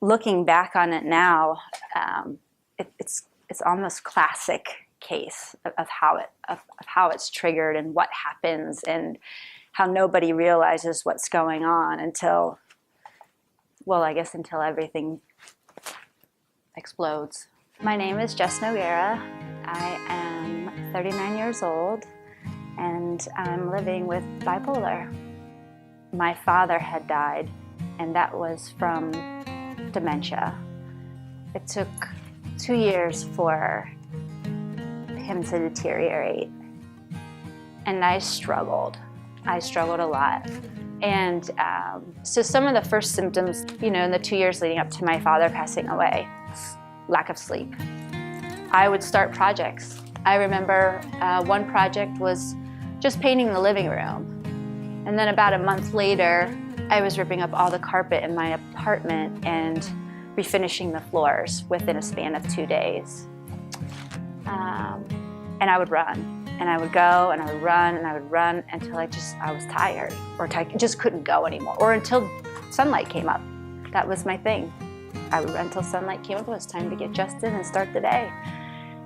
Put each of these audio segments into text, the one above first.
Looking back on it now, it's almost classic case of how it's triggered and what happens and how nobody realizes what's going on until, well, I guess until everything explodes. My name is Jess Noguera. I am 39 years old and I'm living with bipolar. My father had died, and that was from dementia. It took 2 years for him to deteriorate, and I struggled. I struggled a lot. And so some of the first symptoms, in the 2 years leading up to my father passing away, lack of sleep. I would start projects. I remember one project was just painting the living room. And then about a month later, I was ripping up all the carpet in my apartment and refinishing the floors within a span of 2 days. And I would run, and I would go, and I would run, and I would run until I was tired, or just couldn't go anymore, or until sunlight came up. That was my thing. I would run until sunlight came up. It was time to get dressed in and start the day.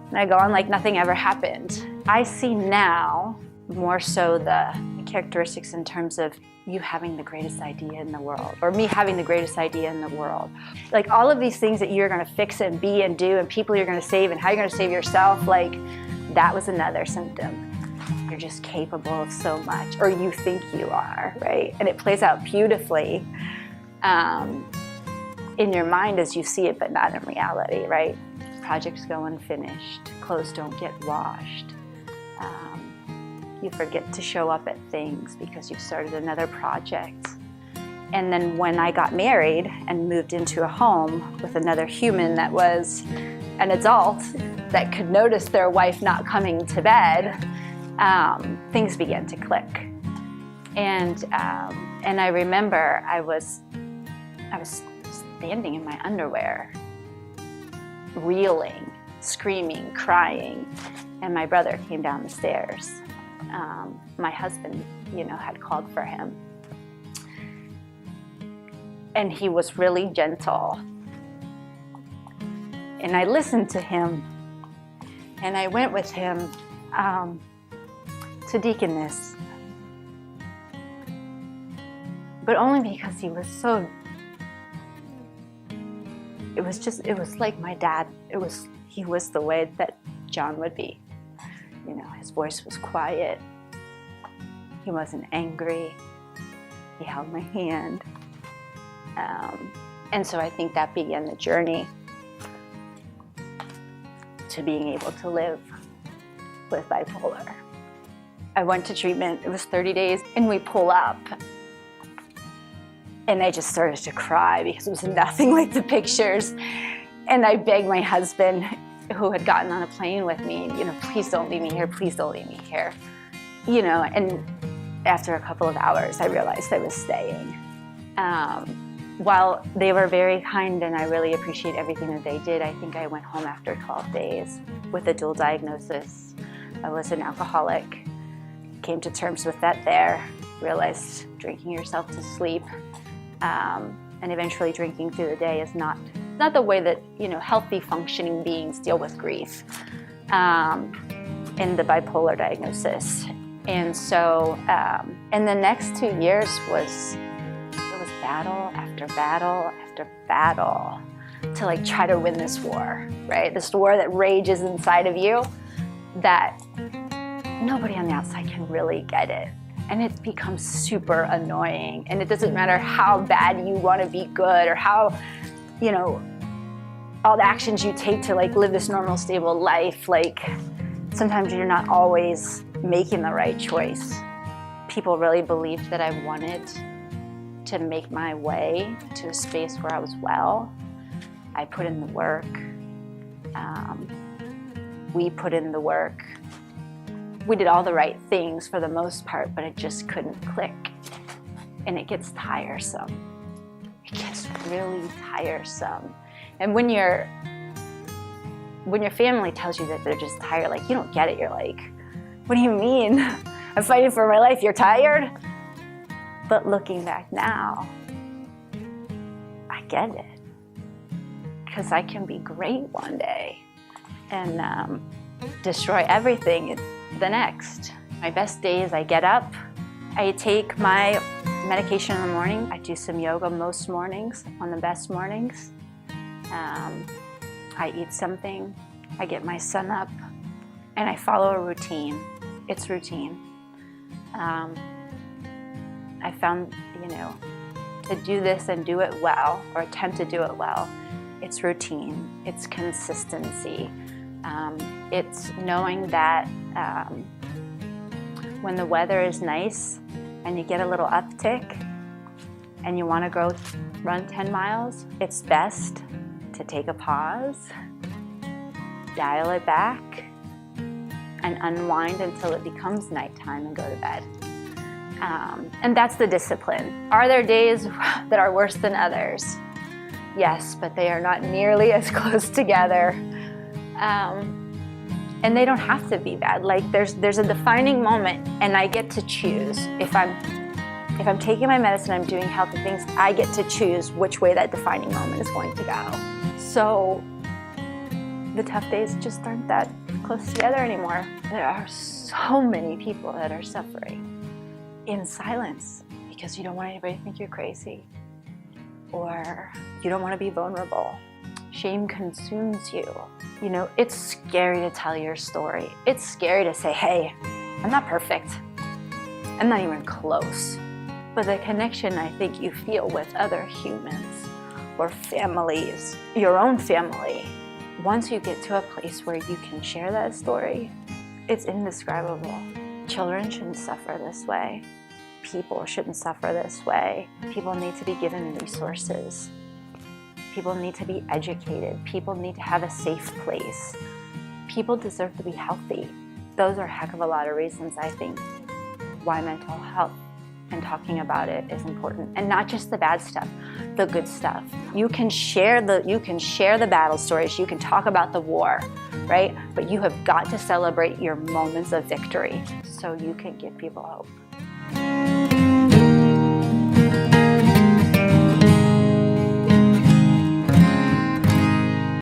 And I go on like nothing ever happened. I see now more so the characteristics in terms of you having the greatest idea in the world, or me having the greatest idea in the world. Like all of these things that you're gonna fix and be and do, and people you're gonna save, and how you're gonna save yourself, like that was another symptom. You're just capable of so much, or you think you are, right? And it plays out beautifully in your mind as you see it, but not in reality, right? Projects go unfinished, clothes don't get washed. You forget to show up at things because you've started another project. And then when I got married and moved into a home with another human that was an adult that could notice their wife not coming to bed, things began to click. And I remember I was standing in my underwear, reeling, screaming, crying, and my brother came down the stairs. My husband, had called for him. And he was really gentle. And I listened to him, and I went with him to Deaconess. But only because he was so, it was like my dad. He was the way that John would be. His voice was quiet. He wasn't angry. He held my hand. And so I think that began the journey to being able to live with bipolar. I went to treatment. It was 30 days, and we pull up. And I just started to cry because it was nothing like the pictures. And I begged my husband, who had gotten on a plane with me, please don't leave me here, please don't leave me here. And after a couple of hours, I realized I was staying. While they were very kind and I really appreciate everything that they did, I think I went home after 12 days with a dual diagnosis. I was an alcoholic, came to terms with that there, realized drinking yourself to sleep, and eventually drinking through the day is not the way that healthy functioning beings deal with grief in the bipolar diagnosis. And so and the next 2 years was battle after battle after battle to try to win this war, right? This war that rages inside of you that nobody on the outside can really get it. And it becomes super annoying. And it doesn't matter how bad you want to be good or how, all the actions you take to live this normal, stable life, sometimes you're not always making the right choice. People really believed that I wanted to make my way to a space where I was well. I put in the work. We put in the work. We did all the right things for the most part, but it just couldn't click. And it gets tiresome. It gets really tiresome. And when your family tells you that they're just tired, you don't get it. You're like, what do you mean? I'm fighting for my life, you're tired? But looking back now, I get it. because I can be great one day and destroy everything the next. My best day is I get up, I take my medication in the morning, I do some yoga most mornings, on the best mornings. I eat something, I get my son up, and I follow a routine. It's routine. I found, to do this and do it well, or attempt to do it well, it's routine, it's consistency. It's knowing that when the weather is nice and you get a little uptick and you want to go run 10 miles, it's best to take a pause, dial it back, and unwind until it becomes nighttime and go to bed. And that's the discipline. Are there days that are worse than others? Yes, but they are not nearly as close together. And they don't have to be bad. Like there's a defining moment, and I get to choose. If I'm taking my medicine, I'm doing healthy things, I get to choose which way that defining moment is going to go. So the tough days just aren't that close together anymore. There are so many people that are suffering in silence because you don't want anybody to think you're crazy, or you don't want to be vulnerable. Shame consumes you. It's scary to tell your story. It's scary to say, hey, I'm not perfect. I'm not even close. But the connection I think you feel with other humans or families, your own family, once you get to a place where you can share that story, it's indescribable. Children shouldn't suffer this way. People shouldn't suffer this way. People need to be given resources. People need to be educated. People need to have a safe place. People deserve to be healthy. Those are a heck of a lot of reasons, I think, why mental health and talking about it is important. And not just the bad stuff, the good stuff. You can share the battle stories, you can talk about the war, right? But you have got to celebrate your moments of victory so you can give people hope.